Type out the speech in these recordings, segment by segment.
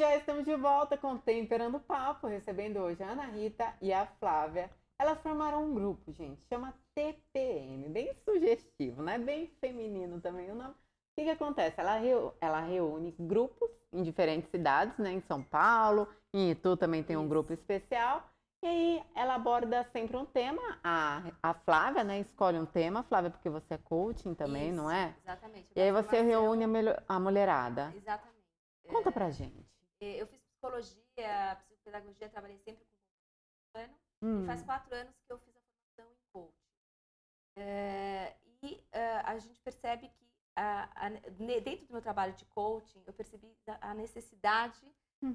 já estamos de volta com Temperando o Papo, recebendo hoje a Ana Rita e a Flávia. Elas formaram um grupo, gente, chama TPM, bem sugestivo, né? Bem feminino também o nome. O que acontece? Ela reúne grupos em diferentes cidades, né? Em São Paulo, em Itu também tem um grupo especial. E aí ela aborda sempre um tema. A Flávia, né, escolhe um tema. Flávia, porque você é coaching também, Isso, não é? Exatamente. E aí você reúne a mulherada. Exatamente. Conta pra gente. Eu fiz psicologia, psicopedagogia, trabalhei sempre com ano. E faz 4 anos que eu fiz a formação em coaching. A gente percebe que dentro do meu trabalho de coaching, eu percebi a necessidade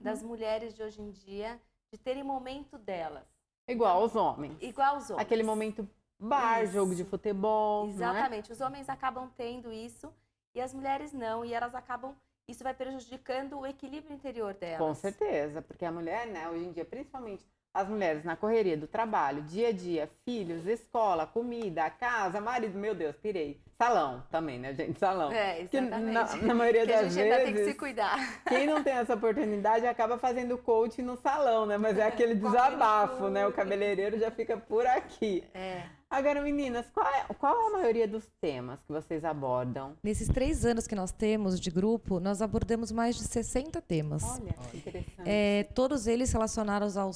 das mulheres de hoje em dia de terem momento delas. Igual aos homens. Igual aos homens. Aquele momento bar, Isso. jogo de futebol. Exatamente. Não é? Os homens acabam tendo isso e as mulheres não. E elas acabam... Isso vai prejudicando o equilíbrio interior delas. Com certeza, porque a mulher, né, hoje em dia, principalmente as mulheres na correria do trabalho, dia a dia, filhos, escola, comida, casa, marido, meu Deus, pirei. Salão também, né, gente? Salão. Exatamente. Na maioria das vezes, a gente ainda tem que se cuidar. Quem não tem essa oportunidade acaba fazendo coaching no salão, né? Mas é aquele desabafo, né? O cabeleireiro já fica por aqui. Agora, meninas, qual é a maioria dos temas que vocês abordam? Nesses 3 anos que nós temos de grupo, nós abordamos mais de 60 temas. Olha, que interessante. Todos eles relacionados ao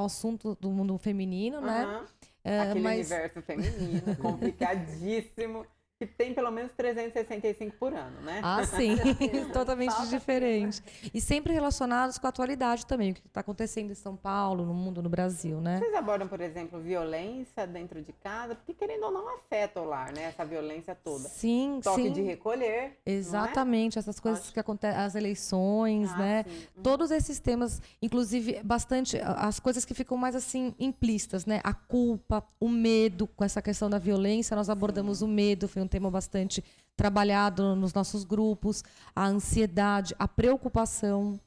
assunto do mundo feminino, né? Aquele universo feminino, complicadíssimo, que tem pelo menos 365 por ano, né? Ah, sim. Totalmente diferente. E sempre relacionados com a atualidade também, o que está acontecendo em São Paulo, no mundo, no Brasil, né? Vocês abordam, por exemplo, violência dentro de casa, porque querendo ou não afeta o lar, né? Essa violência toda. Sim, Toque de recolher. Exatamente, essas coisas que acontecem, as eleições, né? Sim. Todos esses temas, inclusive bastante, as coisas que ficam mais assim implícitas, né? A culpa, o medo, com essa questão da violência, nós abordamos o medo, foi um tema bastante trabalhado nos nossos grupos, a ansiedade, a preocupação.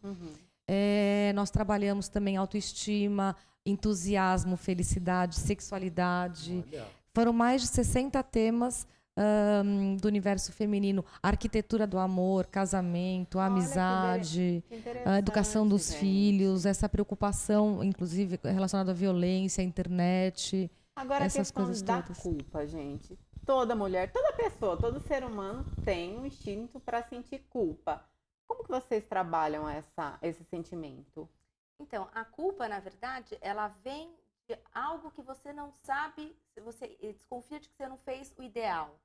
Nós trabalhamos também autoestima, entusiasmo, felicidade, sexualidade. Foram mais de 60 temas do universo feminino, arquitetura do amor, casamento, amizade, a educação dos filhos, essa preocupação, inclusive, relacionada à violência, à internet. Agora, essas a questão coisas da todas. culpa, gente. Toda mulher, toda pessoa, todo ser humano tem um instinto para sentir culpa. Como que vocês trabalham esse sentimento? Então, a culpa, na verdade, ela vem de algo que você não sabe, você desconfia de que você não fez o ideal.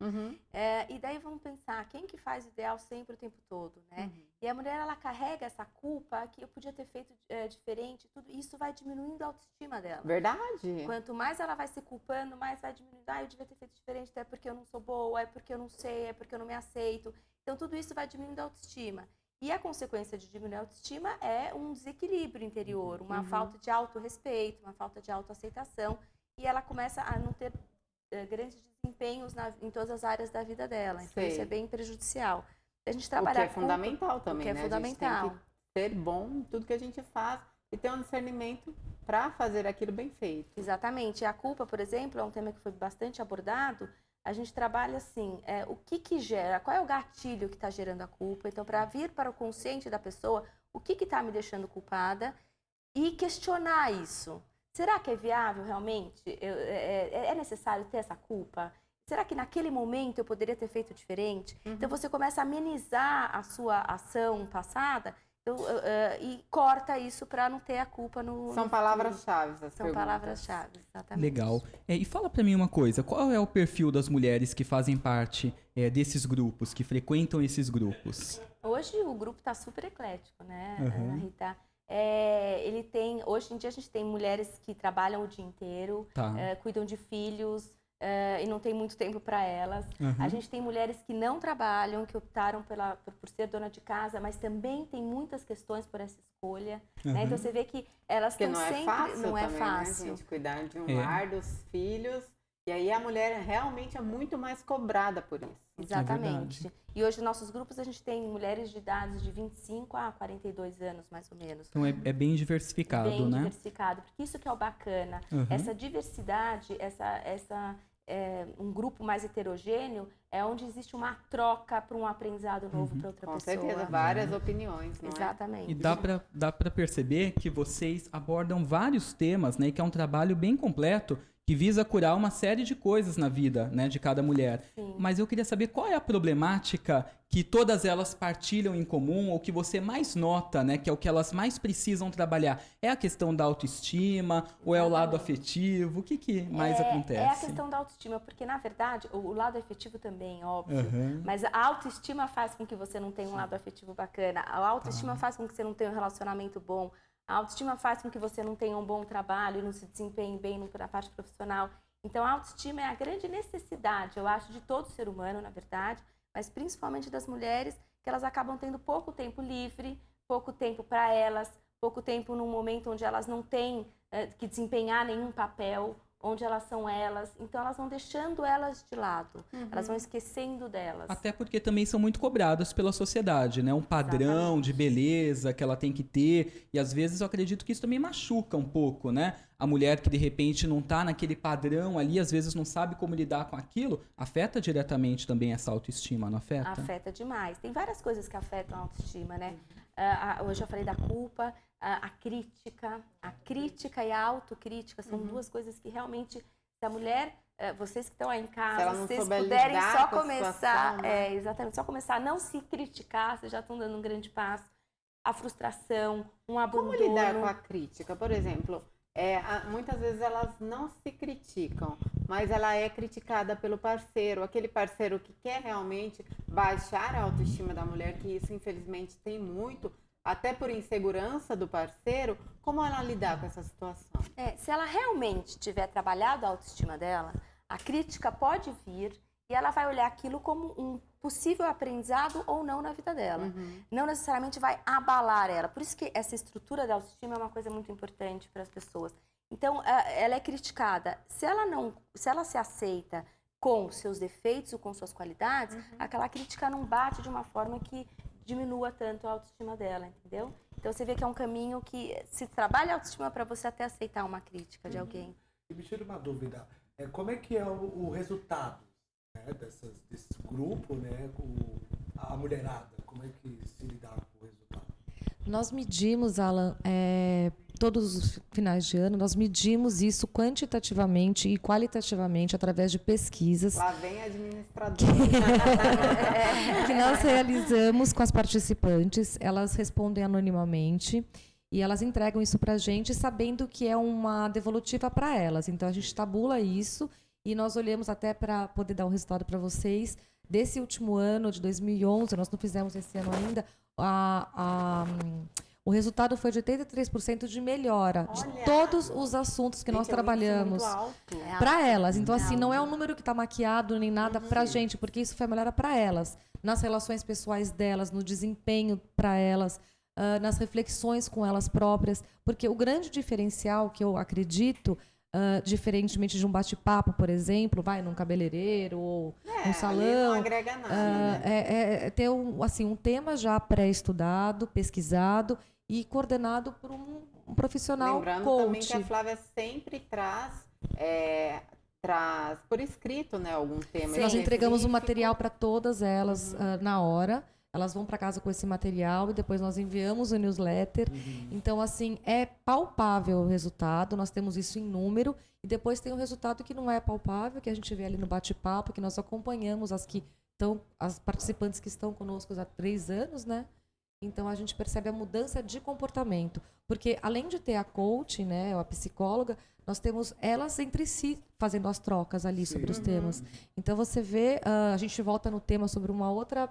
E daí vamos pensar, quem que faz o ideal sempre o tempo todo, né? E a mulher, ela carrega essa culpa que eu podia ter feito diferente, tudo isso vai diminuindo a autoestima dela. Verdade. Quanto mais ela vai se culpando, mais vai diminuindo. Eu devia ter feito diferente, é porque eu não sou boa, é porque eu não sei, é porque eu não me aceito. Então, tudo isso vai diminuindo a autoestima. E a consequência de diminuir a autoestima é um desequilíbrio interior, uma falta de autorrespeito, uma falta de autoaceitação. E ela começa a não ter grandes desempenhos em todas as áreas da vida dela. Então, isso é bem prejudicial. A gente trabalha o que é fundamental também, né? O que é fundamental. A gente tem que ser bom em tudo que a gente faz e ter um discernimento para fazer aquilo bem feito. Exatamente. A culpa, por exemplo, é um tema que foi bastante abordado. A gente trabalha assim, o que gera, qual é o gatilho que está gerando a culpa. Então, para vir para o consciente da pessoa, o que está me deixando culpada e questionar isso. Será que é viável realmente? É necessário ter essa culpa? Será que naquele momento eu poderia ter feito diferente? Então, você começa a amenizar a sua ação passada e corta isso para não ter a culpa no São palavras-chave. São palavras-chave, exatamente. Legal. E fala para mim uma coisa, qual é o perfil das mulheres que fazem parte desses grupos, que frequentam esses grupos? Hoje o grupo está super eclético, né, Ana Rita? Hoje em dia a gente tem mulheres que trabalham o dia inteiro, cuidam de filhos, e não tem muito tempo para elas. A gente tem mulheres que não trabalham, que optaram por ser dona de casa, mas também tem muitas questões por essa escolha. Né? Então você vê que elas estão sempre... Não é fácil, né, gente? Cuidar de um lar, dos filhos. E aí a mulher realmente é muito mais cobrada por isso. Exatamente. E hoje, nos nossos grupos, a gente tem mulheres de idades de 25 a 42 anos, mais ou menos. Então, é bem diversificado, né? Bem diversificado, porque isso que é o bacana. Essa diversidade, um grupo mais heterogêneo, é onde existe uma troca para um aprendizado novo para outra Com pessoa. certeza, várias opiniões, não é? Exatamente. E dá pra perceber que vocês abordam vários temas, né? Que é um trabalho bem completo que visa curar uma série de coisas na vida, né, de cada mulher. Sim. Mas eu queria saber qual é a problemática que todas elas partilham em comum ou que você mais nota, né, que é o que elas mais precisam trabalhar. É a questão da autoestima ou é o lado afetivo? O que mais acontece? É a questão da autoestima, porque na verdade o lado afetivo também, óbvio, mas a autoestima faz com que você não tenha um lado afetivo bacana, a autoestima faz com que você não tenha um relacionamento bom, a autoestima faz com que você não tenha um bom trabalho e não se desempenhe bem na parte profissional. Então, a autoestima é a grande necessidade, eu acho, de todo ser humano, na verdade, mas principalmente das mulheres, que elas acabam tendo pouco tempo livre, pouco tempo para elas, pouco tempo num momento onde elas não têm que desempenhar nenhum papel, onde elas são elas, então elas vão deixando elas de lado, elas vão esquecendo delas. Até porque também são muito cobradas pela sociedade, né? Um padrão de beleza que ela tem que ter, e às vezes eu acredito que isso também machuca um pouco, né? A mulher que de repente não tá naquele padrão ali, às vezes não sabe como lidar com aquilo, afeta diretamente também essa autoestima, não afeta? Afeta demais. Tem várias coisas que afetam a autoestima, né? Hoje eu falei da culpa, a crítica e a autocrítica são duas coisas que realmente, se a mulher, vocês que estão aí em casa, se vocês puderem só começar, situação, né? Exatamente, só começar a não se criticar, vocês já estão dando um grande passo. A frustração, um abandono. Como lidar com a crítica? Por exemplo, muitas vezes elas não se criticam, mas ela é criticada pelo parceiro, aquele parceiro que quer realmente baixar a autoestima da mulher, que isso infelizmente tem muito, até por insegurança do parceiro. Como ela lidar com essa situação? Se ela realmente tiver trabalhado a autoestima dela, a crítica pode vir e ela vai olhar aquilo como um possível aprendizado ou não na vida dela. Não necessariamente vai abalar ela. Por isso que essa estrutura da autoestima é uma coisa muito importante para as pessoas. Então, ela é criticada. Se ela se aceita com seus defeitos ou com suas qualidades, aquela crítica não bate de uma forma que diminua tanto a autoestima dela, entendeu? Então você vê que é um caminho que se trabalha a autoestima para você até aceitar uma crítica de alguém. E me tira uma dúvida, como é que é o resultado, né, desse grupo, né, a mulherada? Como é que se lidar com o resultado? Nós medimos, Alan, todos os finais de ano, nós medimos isso quantitativamente e qualitativamente através de pesquisas. Lá vem a administradora. Que nós realizamos com as participantes. Elas respondem anonimamente e elas entregam isso para a gente, sabendo que é uma devolutiva para elas. Então, a gente tabula isso e nós olhamos até para poder dar um resultado para vocês. Desse último ano, de 2011, nós não fizemos esse ano ainda, o resultado foi de 83% de melhora de todos os assuntos que nós trabalhamos para elas. Então, assim, não é um número que está maquiado nem nada para a gente, porque isso foi melhora para elas, nas relações pessoais delas, no desempenho para elas, nas reflexões com elas próprias. Porque o grande diferencial que eu acredito, diferentemente de um bate-papo, por exemplo, vai num cabeleireiro ou num salão, não agrega nada, né? É ter um tema já pré-estudado, pesquisado e coordenado por um profissional Lembrando coach. também que a Flávia sempre traz por escrito, né, algum tema. Nós entregamos o específico. material para todas elas na hora. Elas vão para casa com esse material e depois nós enviamos o newsletter. Então, assim, é palpável o resultado. Nós temos isso em número. E depois tem o resultado que não é palpável, que a gente vê ali no bate-papo, que nós acompanhamos as participantes que estão conosco há 3 anos, né? Então, a gente percebe a mudança de comportamento. Porque, além de ter a coach, né, a psicóloga, nós temos elas entre si fazendo as trocas ali sobre os temas. Então, você vê, a gente volta no tema sobre uma outra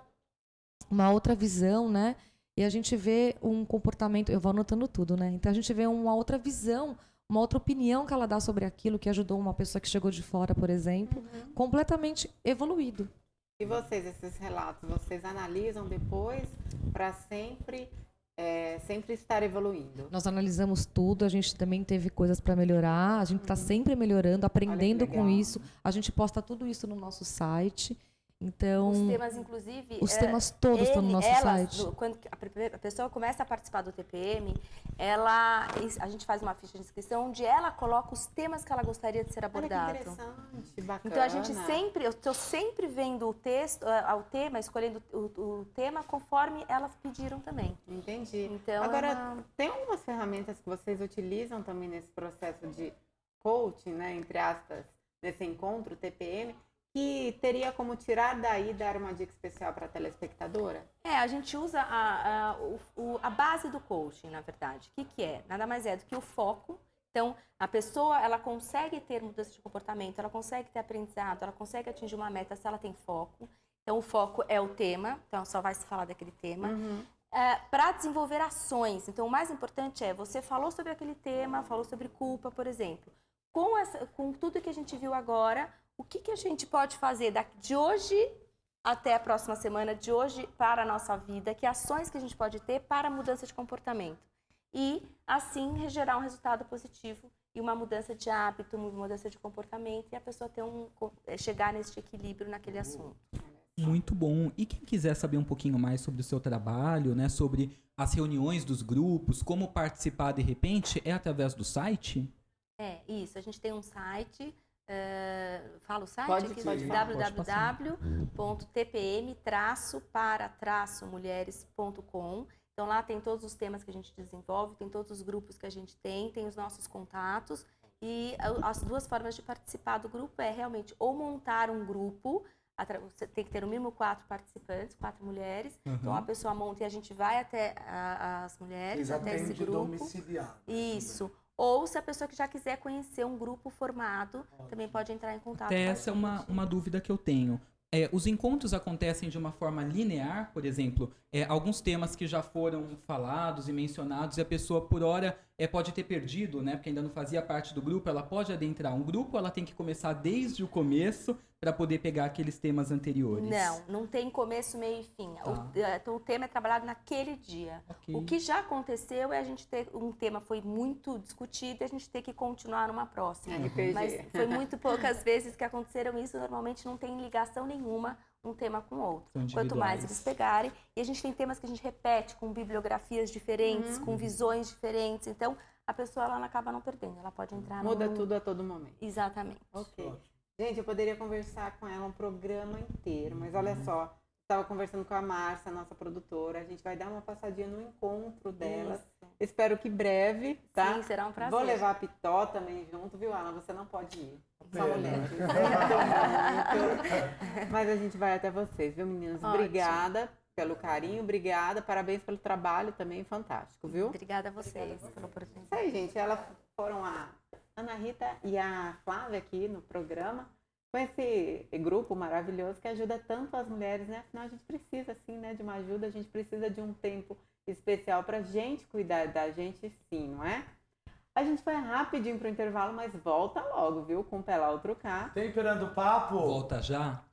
visão, né? E a gente vê um comportamento, eu vou anotando tudo, né? Então, a gente vê uma outra visão, uma outra opinião que ela dá sobre aquilo que ajudou uma pessoa que chegou de fora, por exemplo, completamente evoluído. E vocês, esses relatos, vocês analisam depois para sempre estar evoluindo? Nós analisamos tudo, a gente também teve coisas para melhorar, a gente está sempre melhorando, aprendendo com isso. A gente posta tudo isso no nosso site. Então, Os temas, inclusive... os temas todos estão no nosso site. Quando a pessoa começa a participar do TPM, a gente faz uma ficha de inscrição onde ela coloca os temas que ela gostaria de ser abordado. Olha que interessante, bacana. Então, eu estou sempre vendo o texto, tema, escolhendo o tema conforme elas pediram também. Entendi. Então, agora, tem algumas ferramentas que vocês utilizam também nesse processo de coaching, né, entre aspas, nesse encontro, TPM, que teria como tirar daí e dar uma dica especial para a telespectadora? a gente usa a base do coaching, na verdade. O que é? Nada mais é do que o foco. Então, a pessoa, ela consegue ter mudança de comportamento, ela consegue ter aprendizado, ela consegue atingir uma meta se ela tem foco. Então, o foco é o tema, então só vai se falar daquele tema. Para desenvolver ações. Então, o mais importante é, você falou sobre aquele tema, falou sobre culpa, por exemplo. Com tudo que a gente viu agora, o que a gente pode fazer de hoje até a próxima semana, de hoje para a nossa vida, que ações que a gente pode ter para a mudança de comportamento. E, assim, gerar um resultado positivo e uma mudança de hábito, uma mudança de comportamento e a pessoa chegar nesse equilíbrio naquele assunto. Muito bom. E quem quiser saber um pouquinho mais sobre o seu trabalho, né, sobre as reuniões dos grupos, como participar de repente, é através do site? Isso. A gente tem um site, fala o site? Pode aqui, falar. www.tpm-para-mulheres.com. Então, lá tem todos os temas que a gente desenvolve, tem todos os grupos que a gente tem os nossos contatos. E as duas formas de participar do grupo é realmente ou montar um grupo, você tem que ter no mínimo 4 participantes, 4 mulheres. Então, a pessoa monta e a gente vai até as mulheres, até esse grupo. Domiciliar. Isso. Ou se a pessoa que já quiser conhecer um grupo formado, também pode entrar em contato com a gente. Essa é uma dúvida que eu tenho. Os encontros acontecem de uma forma linear, por exemplo, alguns temas que já foram falados e mencionados e a pessoa, por hora, pode ter perdido, né? Porque ainda não fazia parte do grupo, ela pode adentrar um grupo, ela tem que começar desde o começo para poder pegar aqueles temas anteriores. Não tem começo, meio e fim. O tema é trabalhado naquele dia. Okay. O que já aconteceu é a gente ter um tema foi muito discutido e a gente ter que continuar numa próxima. Mas foi muito poucas vezes que aconteceram isso, normalmente não tem ligação nenhuma um tema com o outro. Quanto mais eles pegarem, e a gente tem temas que a gente repete com bibliografias diferentes, com visões diferentes, então a pessoa ela acaba não perdendo, ela pode entrar Muda tudo a todo momento. Exatamente. Ok. Gente, eu poderia conversar com ela um programa inteiro, mas olha só, estava conversando com a Márcia, nossa produtora, a gente vai dar uma passadinha no encontro delas. Espero que breve, tá? Sim, será um prazer. Vou levar a Pitó também junto, viu, Ana? Você não pode ir. Só mulher. Mas a gente vai até vocês, viu, meninas? Ótimo. Obrigada pelo carinho, obrigada, parabéns pelo trabalho também, fantástico, viu? Obrigada a vocês pela oportunidade. Isso aí, gente, elas foram a Ana Rita e a Flávia aqui no programa, com esse grupo maravilhoso que ajuda tanto as mulheres, né? Afinal, a gente precisa, assim, né, de uma ajuda, a gente precisa de um tempo especial pra gente cuidar da gente, sim, não é? A gente vai rapidinho pro intervalo, mas volta logo, viu? Com o Pé Lá Outro Cá. Temperando o papo. Volta já?